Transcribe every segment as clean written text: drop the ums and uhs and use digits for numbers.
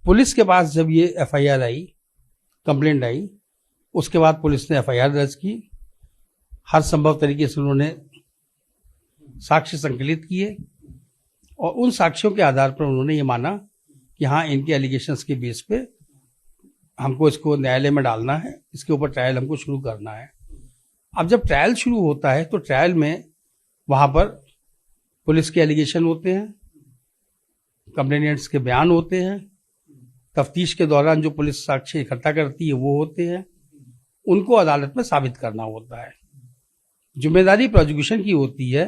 Police के पास जब ये एफआईआर आई, कंप्लेंट आई, उसके बाद पुलिस ने एफआईआर दर्ज की। हर संभव तरीके से उन्होंने साक्ष्य संकलित किए और उन साक्ष्यों के आधार पर उन्होंने ये माना कि हाँ, इनके एलिगेशंस के बेस पे हमको इसको न्यायालय में डालना है, इसके ऊपर ट्रायल हमको शुरू करना है। अब जब ट्रायल शुरू होता है तो ट्रायल में वहाँ पर पुलिस के एलिगेशन होते हैं, कंप्लेनेंट्स के बयान होते हैं, तफ्तीश के दौरान जो पुलिस साक्ष्य इकट्ठा करती है वो होते हैं, उनको अदालत में साबित करना होता है। जिम्मेदारी प्रोसिक्यूशन की होती है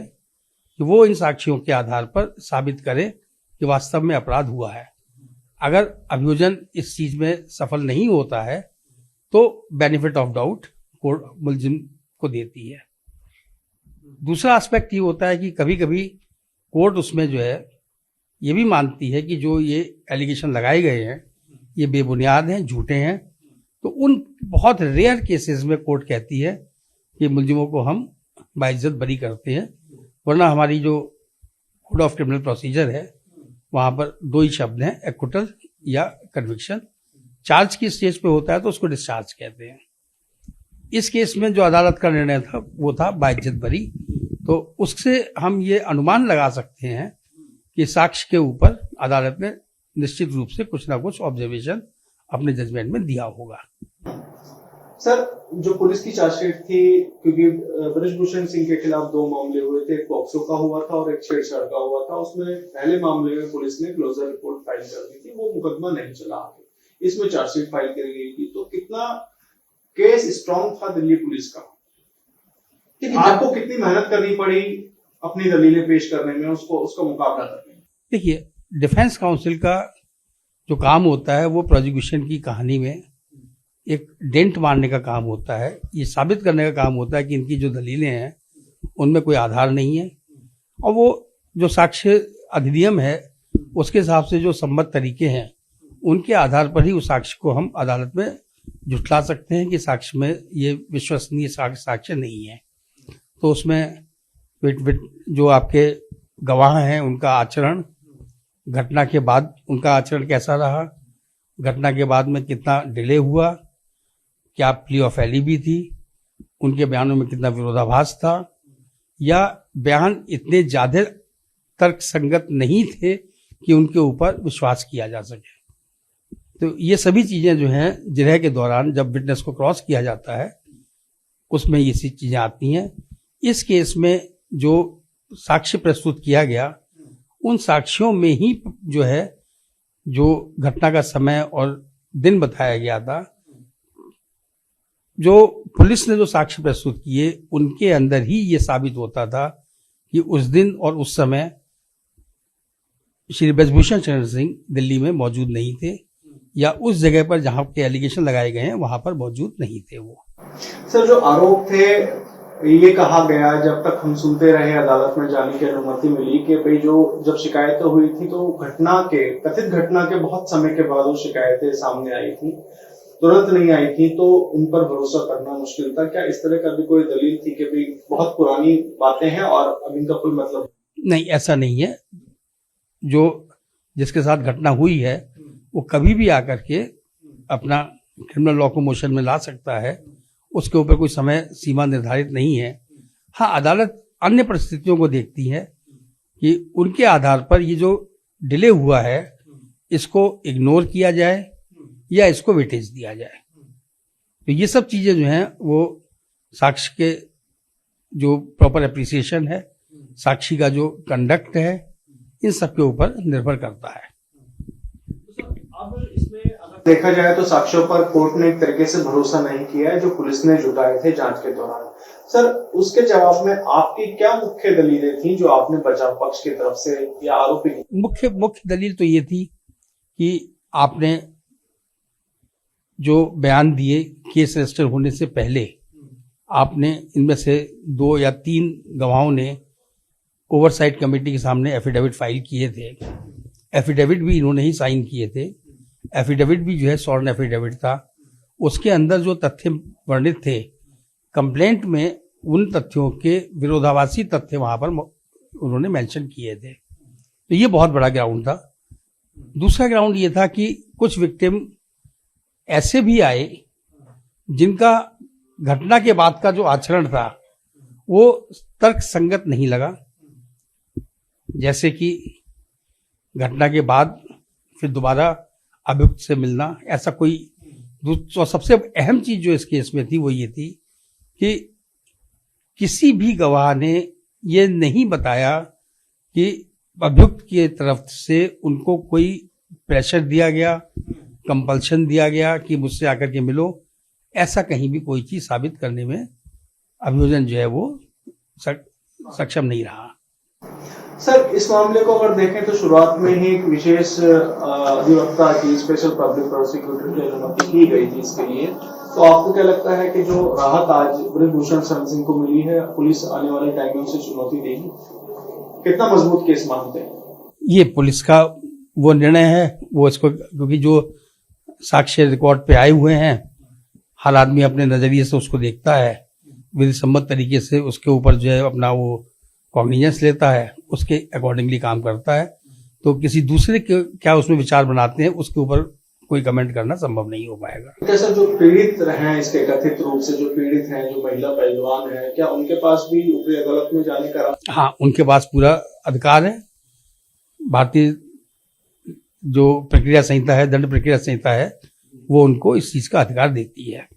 कि वो इन साक्ष्यों के आधार पर साबित करे कि वास्तव में अपराध हुआ है। अगर अभियोजन इस चीज में सफल नहीं होता है तो बेनिफिट ऑफ डाउट कोर्ट मुलजिम को देती है। दूसरा एस्पेक्ट ये होता है कि कभी कभी कोर्ट उसमें जो है ये भी मानती है कि जो ये एलिगेशन लगाए गए हैं ये बेबुनियाद हैं, झूठे हैं, तो उन बहुत रेयर केसेस में कोर्ट कहती है कि मुलजिमों को हम बाइज्जत बरी करते हैं, वरना हमारी जो कोड ऑफ क्रिमिनल प्रोसीजर है वहाँ पर दो ही शब्द हैं, एक्विटल या कन्विक्शन। चार्ज की स्टेज पे होता है तो उसको डिस्चार्ज कहते हैं। इस केस में जो अदालत का निर्णय था वो था बाइज्जत बरी, तो उससे हम ये अनुमान लगा सकते हैं कि साक्ष्य के ऊपर अदालत ने निश्चित रूप से कुछ ना कुछ ऑब्जर्वेशन अपने जजमेंट में दिया होगा। सर, जो पुलिस की चार्जशीट थी, क्योंकि ब्रजभूषण सिंह के खिलाफ दो मामले हुए थे, एक पॉक्सो का हुआ था और एक छेड़छाड़ का हुआ था। उसमें पहले मामले में पुलिस ने क्लोजर रिपोर्ट फाइल कर दी थी, वो मुकदमा नहीं चला आगे। इसमें चार्जशीट फाइल करी गई थी, तो कितना केस स्ट्रॉन्ग था दिल्ली पुलिस का? आपको कितनी मेहनत करनी पड़ी अपनी दलीलें पेश करने में, उसका मुकाबला करने में? देखिए, डिफेंस काउंसिल का जो काम होता है वो प्रोसिक्यूशन की कहानी में एक डेंट मारने का काम होता है, ये साबित करने का काम होता है कि इनकी जो दलीलें हैं उनमें कोई आधार नहीं है, और वो जो साक्ष्य अधिनियम है उसके हिसाब से जो सम्मत तरीके हैं उनके आधार पर ही उस साक्ष्य को हम अदालत में जुटला सकते हैं कि साक्ष्य में ये विश्वसनीय साक्ष्य नहीं है। तो उसमें जो आपके गवाह हैं उनका आचरण, घटना के बाद उनका आचरण कैसा रहा, घटना के बाद में कितना डिले हुआ, क्या प्ली ऑफ एलिबी थी, उनके बयानों में कितना विरोधाभास था, या बयान इतने ज्यादा तर्क संगत नहीं थे कि उनके ऊपर विश्वास किया जा सके। तो ये सभी चीजें जो हैं जिरह के दौरान जब विटनेस को क्रॉस किया जाता है उसमें ये सी चीजें आती हैं। इस केस में जो साक्ष्य प्रस्तुत किया गया उन साक्ष्यों में ही जो है जो घटना का समय और दिन बताया गया था, जो पुलिस ने जो साक्ष्य प्रस्तुत किए उनके अंदर ही ये साबित होता था कि उस दिन और उस समय श्री ब्रजभूषण शरण सिंह दिल्ली में मौजूद नहीं थे, या उस जगह पर जहां के एलिगेशन लगाए गए हैं वहां पर मौजूद नहीं थे। वो सर, जो आरोप थे, ये कहा गया जब तक हम सुनते रहे अदालत में जाने की अनुमति मिली कि भाई जो जब शिकायतें हुई थी तो कथित घटना के बहुत समय के बाद वो शिकायतें सामने आई थी, तुरंत नहीं आई थी, तो उन पर भरोसा करना मुश्किल था। क्या इस तरह का भी कोई दलील थी कि भाई बहुत पुरानी बातें हैं और अब इनका कोई मतलब नहीं? ऐसा नहीं है। जो जिसके साथ घटना हुई है वो कभी भी आकर के अपना क्रिमिनल लॉ को मोशन में ला सकता है, उसके ऊपर कोई समय सीमा निर्धारित नहीं है। हाँ, अदालत अन्य परिस्थितियों को देखती है कि उनके आधार पर ये जो डिले हुआ है इसको इग्नोर किया जाए या इसको वेटेज दिया जाए। तो ये सब चीजें जो हैं वो साक्ष्य के जो प्रॉपर एप्रिसिएशन है, साक्षी का जो कंडक्ट है, इन सब के ऊपर निर्भर करता है। अब इसमें अगर देखा जाए तो साक्ष्यों पर कोर्ट ने एक तरीके से भरोसा नहीं किया है जो पुलिस ने जुटाए थे जांच के दौरान। सर, उसके जवाब में आपकी क्या मुख्य दलीलें थी जो आपने बचाव पक्ष की तरफ से या आरोपी? मुख्य दलील तो ये थी कि आपने जो बयान दिए केस रजिस्टर होने से पहले, आपने इनमें से 2 या 3 गवाहों ने ओवरसाइट कमेटी के सामने एफिडेविट फाइल किए थे। एफिडेविट भी इन्होंने ही साइन किए थे। एफिडेविट भी जो है सॉर्न एफिडेविट था। उसके अंदर जो तथ्य वर्णित थे कंप्लेंट में, उन तथ्यों के विरोधाभासी तथ्य वहां पर उन्होंने मेंशन किए थे। तो ये बहुत बड़ा ग्राउंड था। दूसरा ग्राउंड ये था कि कुछ विक्टिम ऐसे भी आए जिनका घटना के बाद का जो आचरण था वो तर्क संगत नहीं लगा। जैसे कि घटना के बाद फिर दोबारा अभियुक्त से मिलना, ऐसा कोई। और सबसे अहम चीज जो इस केस में थी वो ये थी कि किसी भी गवाह ने ये नहीं बताया कि अभियुक्त की तरफ से उनको कोई प्रेशर दिया गया, कंपल्शन दिया गया कि मुझसे आकर के मिलो। ऐसा कहीं भी कोई चीज साबित करने में अभियोजन जो है वो सक्षम नहीं रहा। सर, इस मामले को अगर देखें तो शुरुआत में ही एक विशेष अधिवक्ता की, स्पेशल पब्लिक प्रोसिक्यूटर की अनुमति की गई थी इसके लिए। तो आपको क्या लगता है कि जो राहत आज ब्रजभूषण शरण सिंह को मिली है, पुलिस आने वाले टाइम में उसे चुनौती देगी? कितना मजबूत केस मानते हैं? ये पुलिस का वो निर्णय है, वो इसको, क्योंकि जो साक्ष्य रिकॉर्ड पे आए हुए हैं, हर आदमी अपने नजरिए से उसको देखता है, विधि सम्मत तरीके से उसके ऊपर जो है अपना वो कॉग्निजेंस लेता है, उसके अकॉर्डिंगली काम करता है। तो किसी दूसरे के क्या उसमें विचार बनाते हैं उसके ऊपर कोई कमेंट करना संभव नहीं हो पाएगा। जैसा जो पीड़ित हैं, इसके कथित रूप से जो पीड़ित हैं, जो महिला पहलवान है, क्या उनके पास भी ऊपरी अदालत में जाने का? हाँ, उनके पास पूरा अधिकार है। भारतीय जो प्रक्रिया संहिता है, दंड प्रक्रिया संहिता है, वो उनको इस चीज का अधिकार देती है।